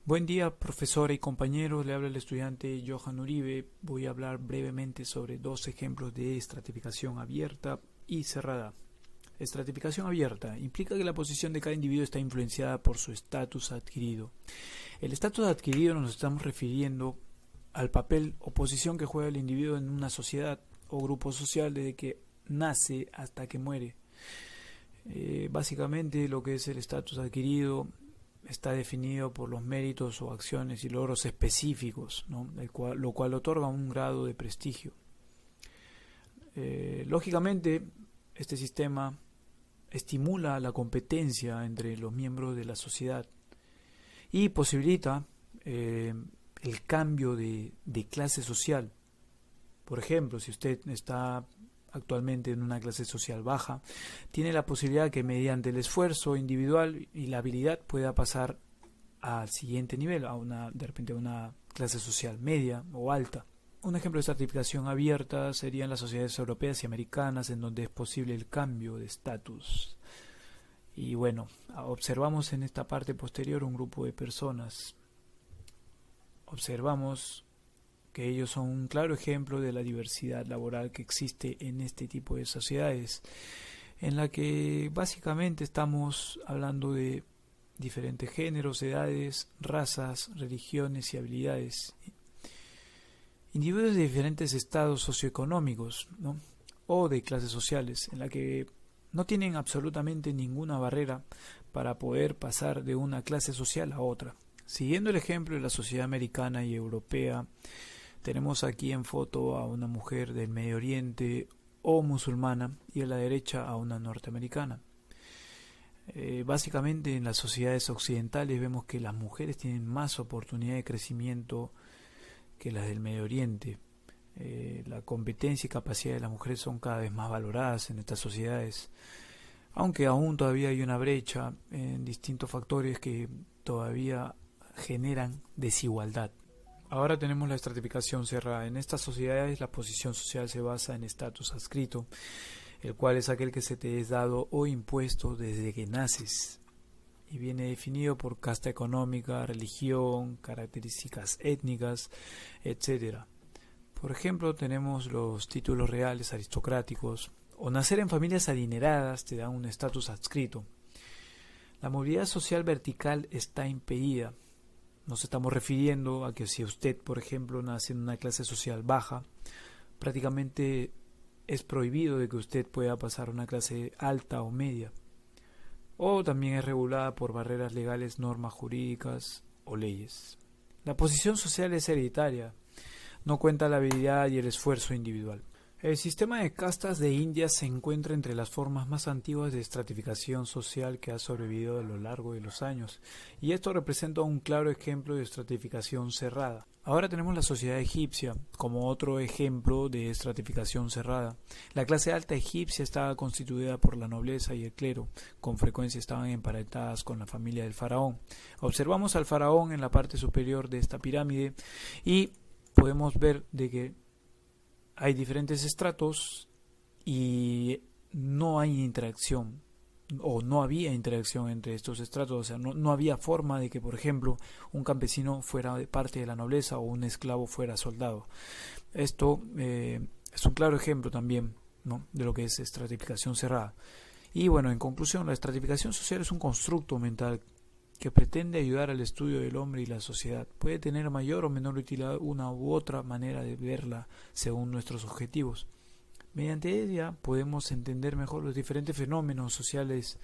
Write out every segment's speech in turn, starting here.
Buen día, profesora y compañeros. Le habla el estudiante Johan Uribe. Voy a hablar brevemente sobre dos ejemplos de estratificación abierta y cerrada. Estratificación abierta implica que la posición de cada individuo está influenciada por su estatus adquirido. El estatus adquirido nos estamos refiriendo al papel o posición que juega el individuo en una sociedad o grupo social desde que nace hasta que muere. Básicamente lo que es el estatus adquirido está definido por los méritos o acciones y logros específicos, ¿no? Lo cual otorga un grado de prestigio. Lógicamente, este sistema estimula la competencia entre los miembros de la sociedad y posibilita el cambio de clase social. Por ejemplo, si usted está actualmente en una clase social baja, tiene la posibilidad que mediante el esfuerzo individual y la habilidad pueda pasar al siguiente nivel, de repente a una clase social media o alta. Un ejemplo de estratificación abierta serían las sociedades europeas y americanas, en donde es posible el cambio de estatus. Y bueno, observamos en esta parte posterior un grupo de personas. Observamos que ellos son un claro ejemplo de la diversidad laboral que existe en este tipo de sociedades, en la que básicamente estamos hablando de diferentes géneros, edades, razas, religiones y habilidades, individuos de diferentes estados socioeconómicos, ¿no? O de clases sociales, en la que no tienen absolutamente ninguna barrera para poder pasar de una clase social a otra. Siguiendo el ejemplo de la sociedad americana y europea, tenemos aquí en foto a una mujer del Medio Oriente o musulmana y a la derecha a una norteamericana. Básicamente en las sociedades occidentales vemos que las mujeres tienen más oportunidad de crecimiento que las del Medio Oriente. La competencia y capacidad de las mujeres son cada vez más valoradas en estas sociedades, aunque aún todavía hay una brecha en distintos factores que todavía generan desigualdad. Ahora tenemos la estratificación cerrada. En estas sociedades la posición social se basa en estatus adscrito, el cual es aquel que se te es dado o impuesto desde que naces y viene definido por casta económica, religión, características étnicas, etcétera. Por ejemplo, tenemos los títulos reales aristocráticos o nacer en familias adineradas te da un estatus adscrito. La movilidad social vertical está impedida. Nos estamos refiriendo a que si usted, por ejemplo, nace en una clase social baja, prácticamente es prohibido de que usted pueda pasar a una clase alta o media. O también es regulada por barreras legales, normas jurídicas o leyes. La posición social es hereditaria, no cuenta la habilidad y el esfuerzo individual. El sistema de castas de India se encuentra entre las formas más antiguas de estratificación social que ha sobrevivido a lo largo de los años, y esto representa un claro ejemplo de estratificación cerrada. Ahora tenemos la sociedad egipcia como otro ejemplo de estratificación cerrada. La clase alta egipcia estaba constituida por la nobleza y el clero, con frecuencia estaban emparentadas con la familia del faraón. Observamos al faraón en la parte superior de esta pirámide y podemos ver de que hay diferentes estratos y no hay interacción o no había interacción entre estos estratos, o sea, no había forma de que, por ejemplo, un campesino fuera parte de la nobleza o un esclavo fuera soldado. Esto es un claro ejemplo también, ¿no?, de lo que es estratificación cerrada. Y bueno, en conclusión, la estratificación social es un constructo mental que pretende ayudar al estudio del hombre y la sociedad. Puede tener mayor o menor utilidad una u otra manera de verla según nuestros objetivos. Mediante ella podemos entender mejor los diferentes fenómenos sociales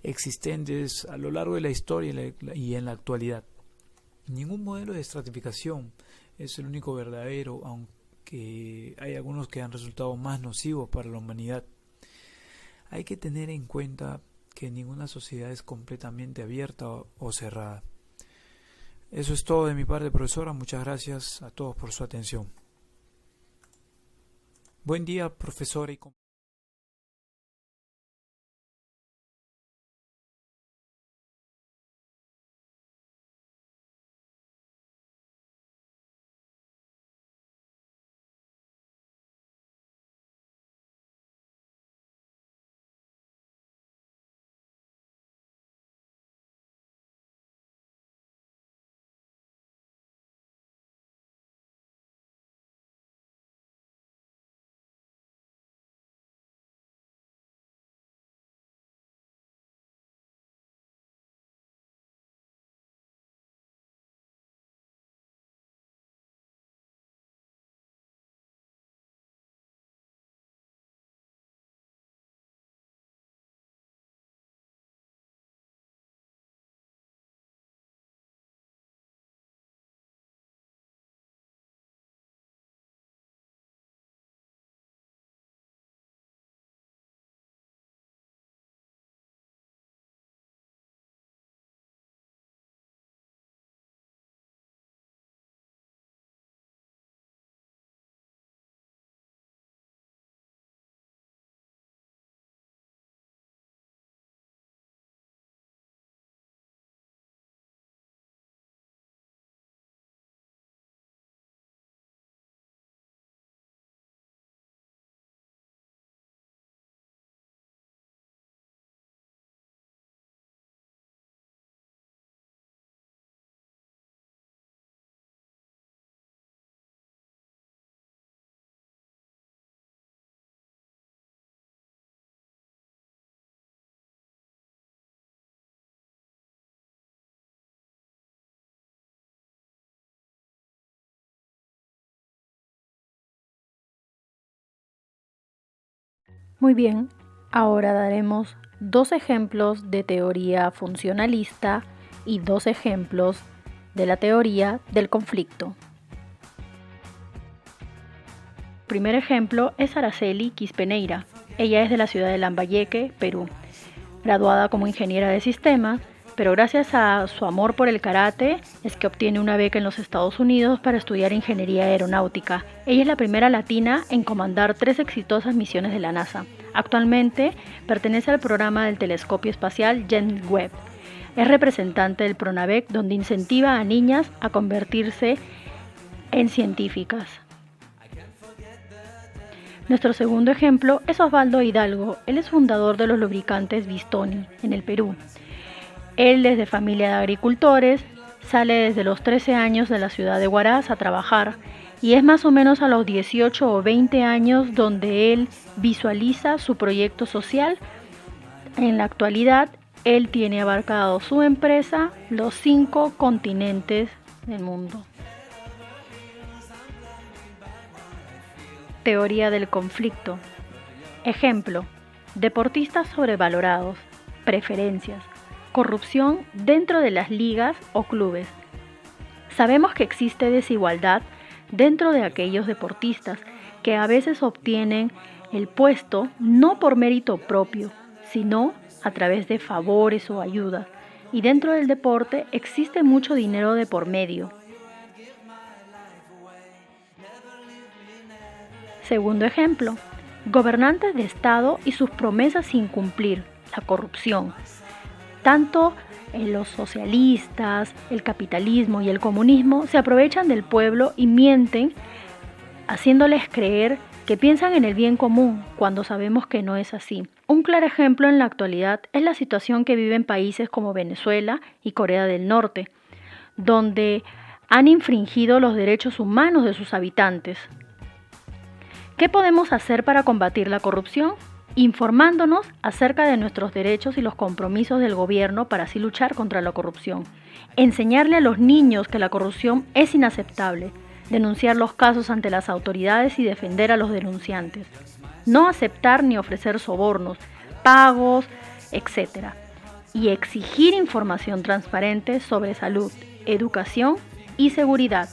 existentes a lo largo de la historia y en la actualidad. Ningún modelo de estratificación es el único verdadero, aunque hay algunos que han resultado más nocivos para la humanidad. Hay que tener en cuenta que ninguna sociedad es completamente abierta o cerrada. Eso es todo de mi parte, profesora. Muchas gracias a todos por su atención. Buen día, profesora y compañeros. Muy bien, ahora daremos 2 ejemplos de teoría funcionalista y 2 ejemplos de la teoría del conflicto. El primer ejemplo es Araceli Quispeneira. Ella es de la ciudad de Lambayeque, Perú. Graduada como ingeniera de sistemas, pero gracias a su amor por el karate es que obtiene una beca en los Estados Unidos para estudiar ingeniería aeronáutica. Ella es la primera latina en comandar 3 exitosas misiones de la NASA. Actualmente pertenece al programa del telescopio espacial James Webb. Es representante del PRONAVEC, donde incentiva a niñas a convertirse en científicas. Nuestro segundo ejemplo es Osvaldo Hidalgo. Él es fundador de los lubricantes Bistoni en el Perú. Él es de familia de agricultores, sale desde los 13 años de la ciudad de Huaraz a trabajar y es más o menos a los 18 o 20 años donde él visualiza su proyecto social. En la actualidad, él tiene abarcado su empresa los 5 continentes del mundo. Teoría del conflicto. Ejemplo: deportistas sobrevalorados, preferencias, corrupción dentro de las ligas o clubes. Sabemos que existe desigualdad dentro de aquellos deportistas que a veces obtienen el puesto no por mérito propio, sino a través de favores o ayudas. Y dentro del deporte existe mucho dinero de por medio. Segundo ejemplo, gobernantes de Estado y sus promesas sin cumplir, la corrupción. Tanto los socialistas, el capitalismo y el comunismo se aprovechan del pueblo y mienten, haciéndoles creer que piensan en el bien común, cuando sabemos que no es así. Un claro ejemplo en la actualidad es la situación que viven países como Venezuela y Corea del Norte, donde han infringido los derechos humanos de sus habitantes. ¿Qué podemos hacer para combatir la corrupción? Informándonos acerca de nuestros derechos y los compromisos del gobierno para así luchar contra la corrupción. Enseñarle a los niños que la corrupción es inaceptable. Denunciar los casos ante las autoridades y defender a los denunciantes. No aceptar ni ofrecer sobornos, pagos, etc. Y exigir información transparente sobre salud, educación y seguridad.